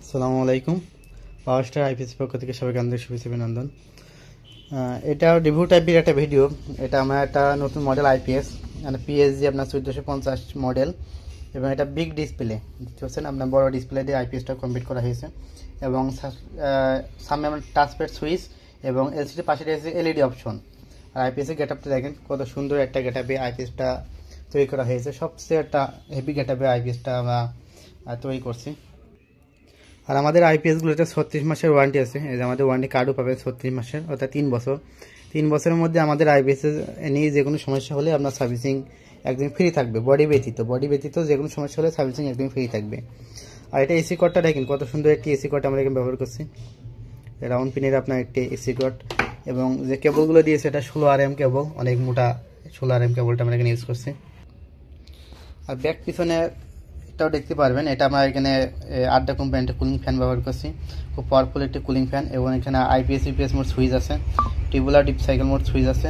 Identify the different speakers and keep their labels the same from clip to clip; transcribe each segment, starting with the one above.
Speaker 1: আসসালামু আলাইকুম। পাওয়ার star IPS পক্ষ থেকে সবাইকে আন্তরিক শুভেচ্ছা অভিনন্দন। এটা রিভিউ টাইপের একটা ভিডিও। এটা আমার একটা নতুন মডেল আইপিএস, মানে পিএসজি আপনার 1450 মডেল, এবং এটা বিগ ডিসপ্লে দেখতে পাচ্ছেন। আপনার বড় ডিসপ্লে দিয়ে আইপিএসটা কমপ্লিট করা হয়েছে, এবং সামনে আমার টাচপ্যাড সুইচ এবং এলসিডি পাশে রয়েছে এলইডি অপশন। আর আইপিএসের গেট আপটা দেখেন কত সুন্দর একটা গেট আপে আইপিএসটা তৈরি করা হয়েছে। সবচেয়ে একটা হেভি গেট আপে আইপিএসটা আমরা তৈরি করছি। আর আমাদের আইপিএসগুলোতে 36 মাসের ওয়ারেন্টি আছে। এই যে আমাদের ওয়ারেন্টি কার্ডও পাবে 36 মাসের, অর্থাৎ 3 বছর। 3 বছরের মধ্যে আমাদের আইপিএস নিয়ে যে কোনো সমস্যা হলে আপনার সার্ভিসিং একদম ফ্রি থাকবে। বডি ব্যতীত যে কোনো সমস্যা হলে সার্ভিসিং একদম ফ্রি থাকবে। আর এটা এসি কর্ডটা দেখেন কত সুন্দর একটি এসি কর্ড আমরা এখানে ব্যবহার করছি। রাউন্ড পিনের আপনার একটি এসি কর্ড, এবং যে কেবলগুলো দিয়েছে এটা 16 RM কেবল, অনেক মোটা 16 RM কেবলটা আমরা এখানে ইউজ করছি। আর ব্যাক পিছনে এটাও দেখতে পারবেন, এটা আমরা এখানে আড্ডা কোম্পানির কুলিং ফ্যান ব্যবহার করছি। খুব পাওয়ারফুল একটি কুলিং ফ্যান, এবং এখানে আইপিএস ইউপিএস মোড সুইচ আছে, tubular deep cycle mode switch আছে,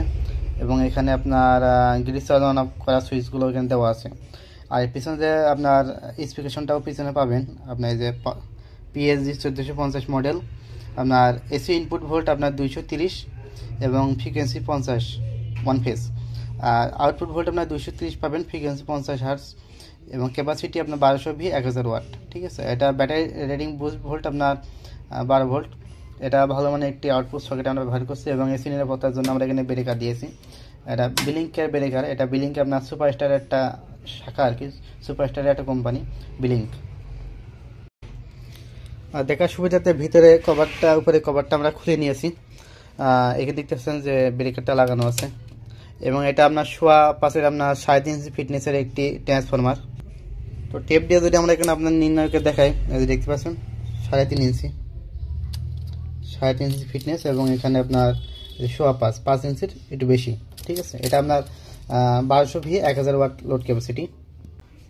Speaker 1: এবং এখানে আপনার গ্রিস চালন অফ করা সুইচগুলো এখানে দেওয়া আছে। আর পিছনে যে আপনার স্পেসিফিকেশনটাও পিছনে পাবেন, আপনার এই যে পিএসজি 1450 মডেল। আপনার এসি ইনপুট ভোল্ট আপনার 230 এবং ফ্রিকোয়েন্সি 50 ওয়ান ফেজ। আর আউটপুট ভোল্ট আপনার 230 পাবেন, ফ্রিকোয়েন্সি 50 হার্টজ, এবং ক্যাপাসিটি আপনার 1200 ভি 1000 ওয়াট। ঠিক আছে, এটা ব্যাটারি রেটিং বুস্ট ভোল্ট আপনার 12 ভোল্ট। এটা ভালো মানে একটি আউটপুট সকেট আমরা ব্যবহার করছি, এবং এসি নিরাপত্তার জন্য আমরা এখানে ব্রেকার দিয়েছি। এটা বিলিংকের ব্রেকার। এটা বিলিংক আপনার সুপারস্টারের একটা শাখা আর কি, সুপারস্টারের একটা কোম্পানি বিলিংক। আর দেখার সুবিধাতে ভিতরে কভারটা, উপরে কভারটা আমরা খুলে নিয়েছি। এখানে দেখতে পাচ্ছেন যে ব্রেকারটা লাগানো আছে, এবং এটা আপনার শোয়া পাশের আপনার 3.5 ইঞ্চি ফিটনেসের একটি ট্রান্সফরমার। তো টেপ দিয়ে যদি আমরা এখানে আপনার নির্ণয়কে দেখাই, দেখতে পাচ্ছেন 3.5 ইঞ্চি, 3.5 ইঞ্চি ফিটনেস, এবং এখানে আপনার শোয়া 5 ইঞ্চির একটু বেশি। ঠিক আছে, এটা আপনার 1200 ভি 1000 ওয়াট লোড ক্যাপাসিটি।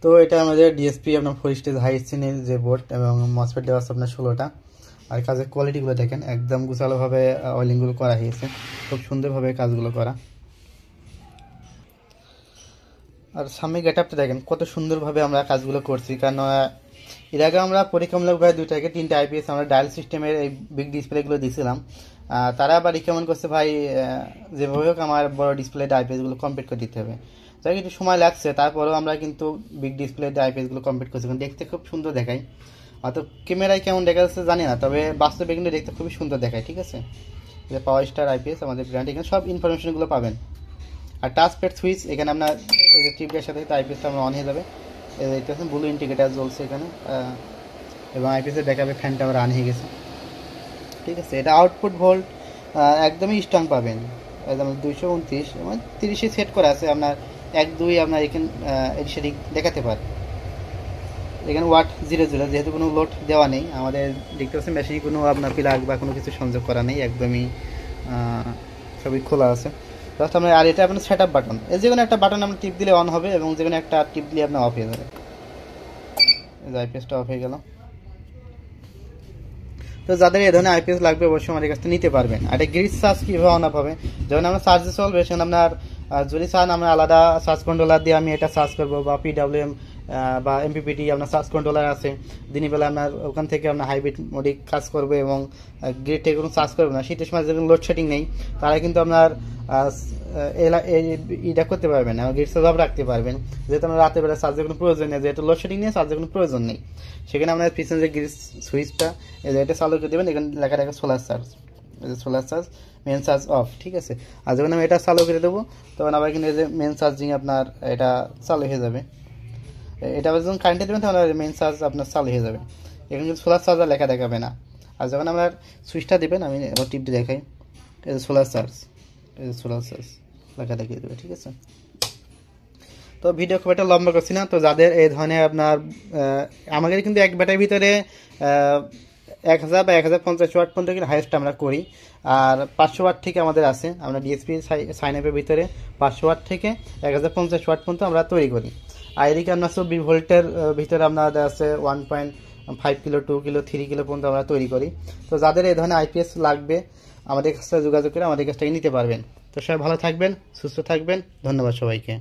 Speaker 1: তো এটা আমাদের ডিএসপি আপনার 4 স্টেজ হাই স্টেনের যে বোর্ড, এবং মসফেট দেওয়া আছে আপনার 16টা। আর কাজের কোয়ালিটিগুলো দেখেন, একদম গুছালোভাবে অয়েলিংগুলো করা হয়েছে, খুব সুন্দরভাবে কাজগুলো করা। আর সামনে গেট আপটা দেখেন কত সুন্দরভাবে আমরা কাজগুলো করছি। কারণ এর আগে আমরা পরীক্ষামূলকভাবে 2 থেকে 3টে আইপিএস আমরা ডায়াল সিস্টেমের এই বিগ ডিসপ্লেগুলো দিয়েছিলাম। তারা আবার রিকমেন্ড করছে ভাই যেভাবে হোক আমার বড় ডিসপ্লেতে আইপিএসগুলো কমপ্লিট করে দিতে হবে। যাই একটু সময় লাগছে, তারপরেও আমরা কিন্তু বিগ ডিসপ্লেতে আইপিএসগুলো কমপ্লিট করছি, কারণ দেখতে খুব সুন্দর দেখায়। হয়তো ক্যামেরায় কেমন দেখা যাচ্ছে জানি না, তবে বাস্তবে কিন্তু দেখতে খুবই সুন্দর দেখায়। ঠিক আছে, যে পাওয়ার স্টার আইপিএস আমাদের ব্র্যান্ড, এখানে সব ইনফরমেশনগুলো পাবেন। আর টাচপ্যাড সুইচ এখানে আপনার টিপের সাথে আইপিএসটা আমরা অন হয়ে যাবে। দেখতে পাচ্ছেন ব্লু ইন্ডিকেটার জ্বলছে এখানে, এবং আইপিএসের ব্যাকআপে ফ্যানটা আমরা অন হয়ে গেছে। ঠিক আছে, এটা আউটপুট ভোল্ট একদমই স্ট্রং পাবেন, একদম 229 এবং 30-এ সেট করা আছে। আপনার 1-2 আপনার এখানে সেদিক দেখাতে পারে। এখানে ওয়াট 00, যেহেতু কোনো লোড দেওয়া নেই আমাদের, দেখতে পাচ্ছেন মেশিনে কোনো আপনার প্লাগ বা কোনো কিছু সংযোগ করা নেই, একদমই সবই খোলা আছে। আর এটা আপনার সেট আপ বাটন, এই যে কোনো একটা বাটন আমরা টিপ দিলে অন হবে, এবং যে কোনো একটা টিপ দিলে আপনার অফ হয়ে যাবে। আইপিএসটা অফ হয়ে গেল। তো যাদের এই ধরনের আইপিএস লাগবে অবশ্যই আমাদের কাছ থেকে নিতে পারবেন। আর এটা গ্রিজ চার্জ কীভাবে অন আপ হবে, যখন আমরা চার্জে চলবে সেখানে আপনার যদি চান আমরা আলাদা চার্জ কন্ট্রোলার দিয়ে আমি এটা চার্জ করবো, বা পিডাব্লিউএম বা এমপিপিটি আপনার চার্জ কন্ট্রোলার আছে। দিনের বেলা আপনার ওখান থেকে আপনার হাইব্রিড মোডে কাজ করবে, এবং গ্রিড থেকে কোনো চার্জ করবে না। শীতের সময় যেগুলো লোডশেডিং নেই তারা কিন্তু আপনার এটা করতে পারবেন, গ্রিড চার্জ অফ রাখতে পারবেন। যেহেতু আমরা রাতের বেলা চার্জের কোনো প্রয়োজন নেই, যেহেতু লোডশেডিং নেই চার্জের কোনো প্রয়োজন নেই, সেখানে আপনার পিছনে যে গ্রিড সুইচটা এটা চালু করে দেবেন। এখানে লেখা থাকে solar charge, solar charge main charge off. ঠিক আছে, আর যখন আমি এটা চালু করে দেবো তখন আবার কিন্তু এই যে মেন চার্জিং আপনার এটা চালু হয়ে যাবে। এটা আবার যখন কারেন্টে দেবেন তখন মেন চার্জ আপনার চালু হয়ে যাবে। এখানে কিন্তু সোলার চার্জার লেখা দেখাবে না। আর যখন আপনার সুইচটা দেবেন, আমি এবার টিপটি দেখাই, এই যে সোলার চার্জ, এই যে সোলার চার্জ লেখা দেখিয়ে দেবে। ঠিক আছে, তো ভিডিও খুব একটা লম্বা করছি না। তো যাদের এই ধরনের আপনার আমাদের কিন্তু এক ব্যাটারির ভিতরে 1000 বা 1050 ওয়াট পর্যন্ত কিন্তু হাইয়েস্ট আমরা করি। আর 500 ওয়াট থেকে আমাদের আছে, আমরা ডিএসপি সাইন আপের ভিতরে 500 ওয়াট থেকে 1050 ওয়াট পর্যন্ত আমরা তৈরি করি। আর এদিকে আপনার 24 ভোল্টের ভিতরে আপনাদের আছে 1.5 কিলো, 2 কিলো, 3 কিলো পর্যন্ত আমরা তৈরি করি। তো যাদের এই ধরনের আইপিএস লাগবে আমাদের কাছে যোগাযোগ করে আমাদের কাছ থেকে নিতে পারবেন। তো সবাই ভালো থাকবেন, সুস্থ থাকবেন, ধন্যবাদ সবাইকে।